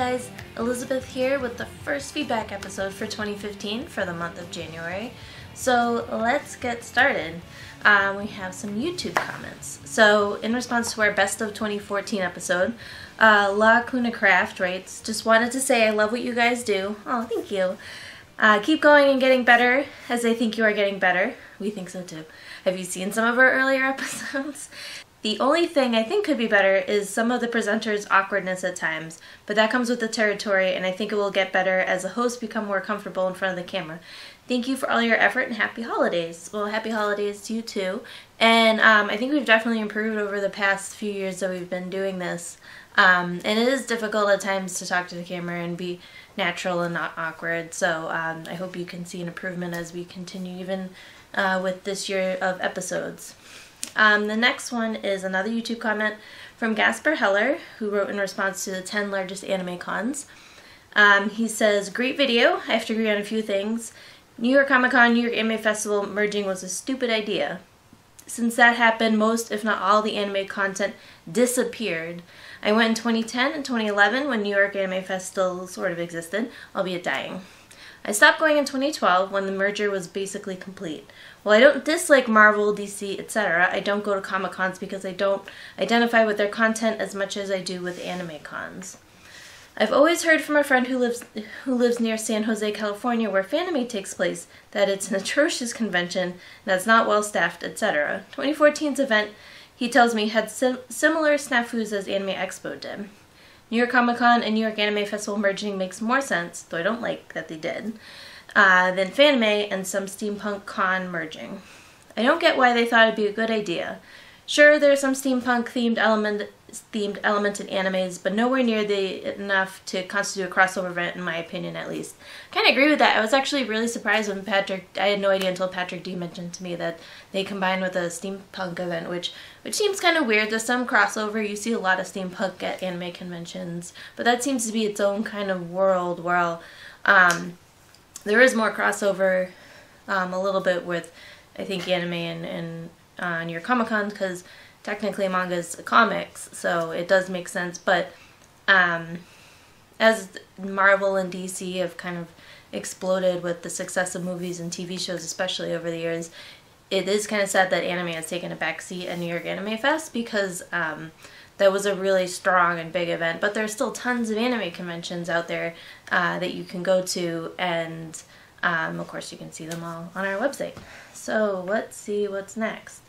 guys, Elizabeth here with the first feedback episode for 2015 for the month of January. So let's get started. We have some YouTube comments. So in response to our best of 2014 episode, La Kuna Craft writes, "Just wanted to say I love what you guys do." Oh, thank you. Keep going and getting better, as I think you are getting better. We think so too. Have you seen some of our earlier episodes? The only thing I think could be better is some of the presenters' awkwardness at times, but that comes with the territory, and I think it will get better as the hosts become more comfortable in front of the camera. Thank you for all your effort and happy holidays. Well, happy holidays to you too. And I think we've definitely improved over the past few years that we've been doing this. And it is difficult at times to talk to the camera and be natural and not awkward. So I hope you can see an improvement as we continue even with this year of episodes. The next one is another YouTube comment from Gasper Heller, who wrote in response to the 10 largest AnimeCons. He says, "Great video. I have to agree on a few things. New York Comic Con, New York Anime Festival merging was a stupid idea. Since that happened, most, if not all, the anime content disappeared. I went in 2010 and 2011 when New York Anime Festival sort of existed, albeit dying. I stopped going in 2012 when the merger was basically complete. While I don't dislike Marvel, DC, etc., I don't go to Comic Cons because I don't identify with their content as much as I do with anime cons. I've always heard from a friend who lives near San Jose, California, where Fanime takes place, that it's an atrocious convention, that's not well staffed, etc. 2014's event, he tells me, had similar snafus as Anime Expo did. New York Comic Con and New York Anime Festival merging makes more sense, though I don't like that they did, than Fanime and some steampunk con merging. I don't get why they thought it'd be a good idea. Sure, there's some steampunk-themed element in animes, but nowhere near enough to constitute a crossover event, in my opinion, at least. I kind of agree with that. I was actually really surprised when I had no idea until Patrick D mentioned to me that they combined with a steampunk event, which seems kind of weird. There's some crossover. You see a lot of steampunk at anime conventions, but that seems to be its own kind of world where there is more crossover a little bit with, I think, anime and New York Comic Con, because technically manga is comics, so it does make sense, but as Marvel and DC have kind of exploded with the success of movies and TV shows, especially over the years, it is kind of sad that anime has taken a backseat at New York Anime Fest, because that was a really strong and big event, but there's still tons of anime conventions out there that you can go to, and of course you can see them all on our website. So let's see what's next.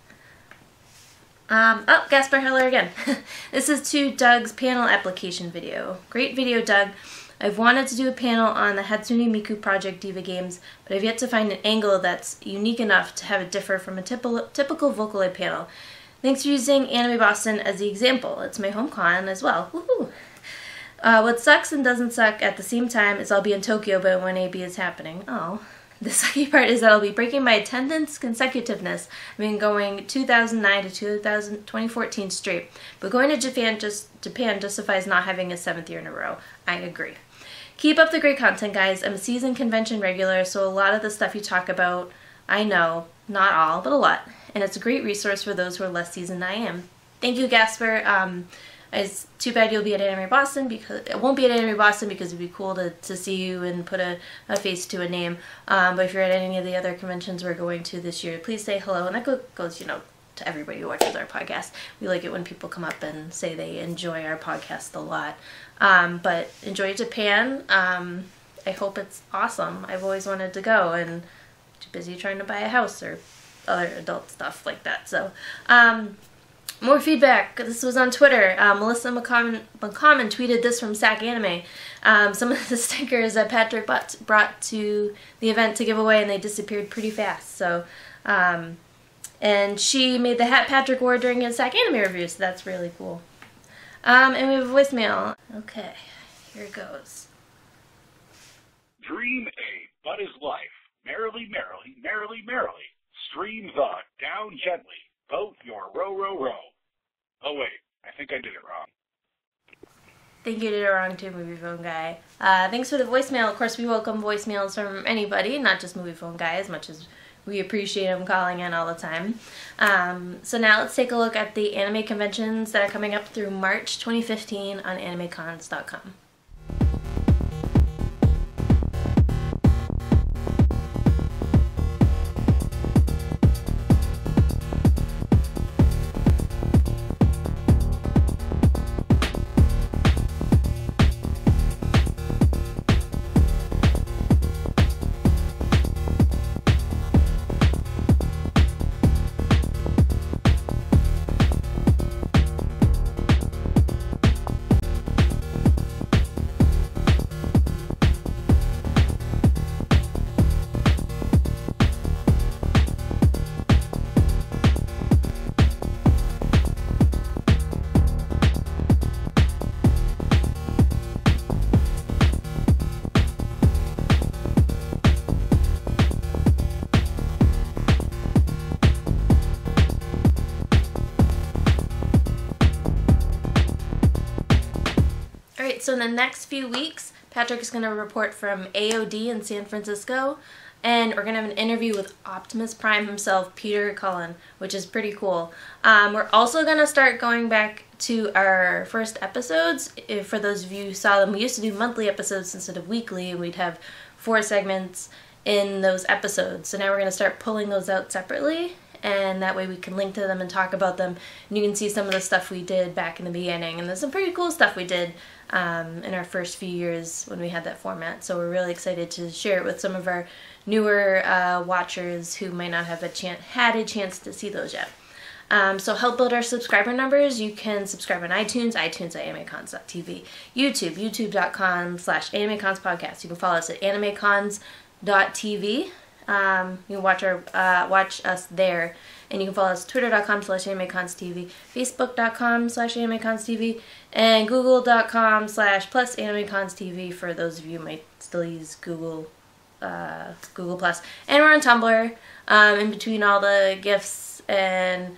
Gasper Heller again. This is to Doug's panel application video. Great video, Doug. I've wanted to do a panel on the Hatsune Miku Project Diva games, but I've yet to find an angle that's unique enough to have it differ from a typical Vocaloid panel. Thanks for using Anime Boston as the example. It's my home con as well. Woohoo! What sucks and doesn't suck at the same time is I'll be in Tokyo, but when AB is happening. Oh. The sucky part is that I'll be breaking my attendance consecutiveness. I've been going 2009 to 2014 straight, but going to Japan justifies not having a 7th year in a row. I agree. Keep up the great content, guys. I'm a seasoned convention regular, so a lot of the stuff you talk about, I know. Not all, but a lot. And it's a great resource for those who are less seasoned than I am. Thank you, Gasper. It's too bad you'll be at Anime Boston, because it won't be at Anime Boston, because it'd be cool to see you and put a face to a name. But if you're at any of the other conventions we're going to this year, please say hello. And that goes, to everybody who watches our podcast. We like it when people come up and say they enjoy our podcast a lot. But enjoy Japan. I hope it's awesome. I've always wanted to go, and too busy trying to buy a house or other adult stuff like that. So, more feedback. This was on Twitter. Melissa McCommon tweeted this from SAC Anime. Some of the stickers that Patrick brought to the event to give away, and they disappeared pretty fast. So, and she made the hat Patrick wore during his SAC Anime review, so that's really cool. And we have a voicemail. Okay, here it goes. Dream a bud is life. Merrily, merrily, merrily, merrily. Stream the down gently. Vote your row, row, row. Oh wait, I think I did it wrong. think you did it wrong too, Movie Phone Guy. Thanks for the voicemail. Of course, we welcome voicemails from anybody, not just Movie Phone Guy, as much as we appreciate him calling in all the time. So now let's take a look at the anime conventions that are coming up through March 2015 on AnimeCons.com. Alright, so in the next few weeks, Patrick is going to report from AOD in San Francisco, and we're going to have an interview with Optimus Prime himself, Peter Cullen, which is pretty cool. We're also going to start going back to our first episodes. For those of you who saw them, we used to do monthly episodes instead of weekly, and we'd have 4 segments in those episodes. So now we're going to start pulling those out separately, and that way we can link to them and talk about them. And you can see some of the stuff we did back in the beginning, and there's some pretty cool stuff we did in our first few years when we had that format. So we're really excited to share it with some of our newer watchers who might not have had a chance to see those yet. So help build our subscriber numbers. You can subscribe on iTunes at animecons.tv, YouTube, youtube.com/animeconspodcast. You can follow us at animecons.tv. You can watch us there, and you can follow us twitter.com/animeconstv, facebook.com/animeconstv, and google.com/+animeconstv for those of you who might still use Google Plus. And we're on Tumblr, in between all the GIFs and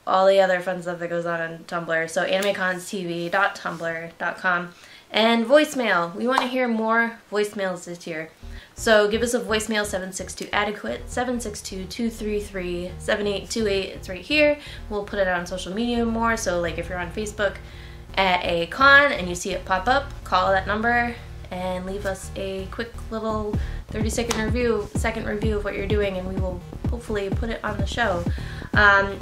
all the other fun stuff that goes on Tumblr. So animeconstv.tumblr.com. And voicemail. We want to hear more voicemails this year. So give us a voicemail, 762-ADEQUATE, 762-233-7828. It's right here. We'll put it on social media more. So like if you're on Facebook at a con and you see it pop up, call that number and leave us a quick little 30-second review of what you're doing, and we will hopefully put it on the show.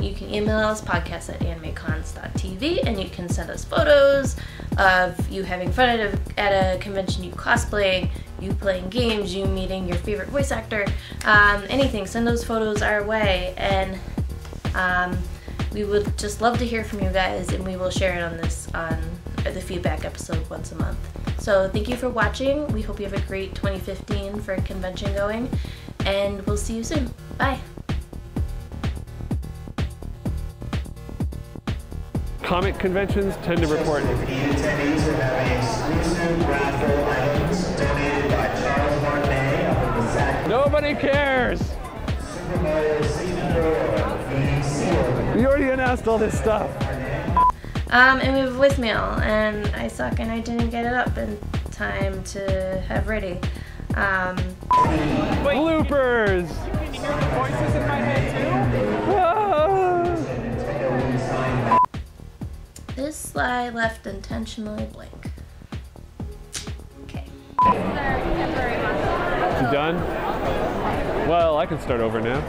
You can email us, podcast@animecons.tv, and you can send us photos of you having fun at a convention, you cosplaying, you playing games, you meeting your favorite voice actor, anything. Send those photos our way, and we would just love to hear from you guys, and we will share it on the feedback episode once a month. So thank you for watching. We hope you have a great 2015 for convention going, and we'll see you soon. Bye. Comic conventions tend to report. The attendees are having exclusive raffle items donated by Charles Martinet of the Zach. Nobody cares! Super Mario 64 being sealed. We already announced all this stuff. And we have a voicemail, and I suck and I didn't get it up in time to have ready. Bloopers! You can hear the voices in my head too? Ah! This slide left intentionally blank. Okay. You done? Well, I can start over now.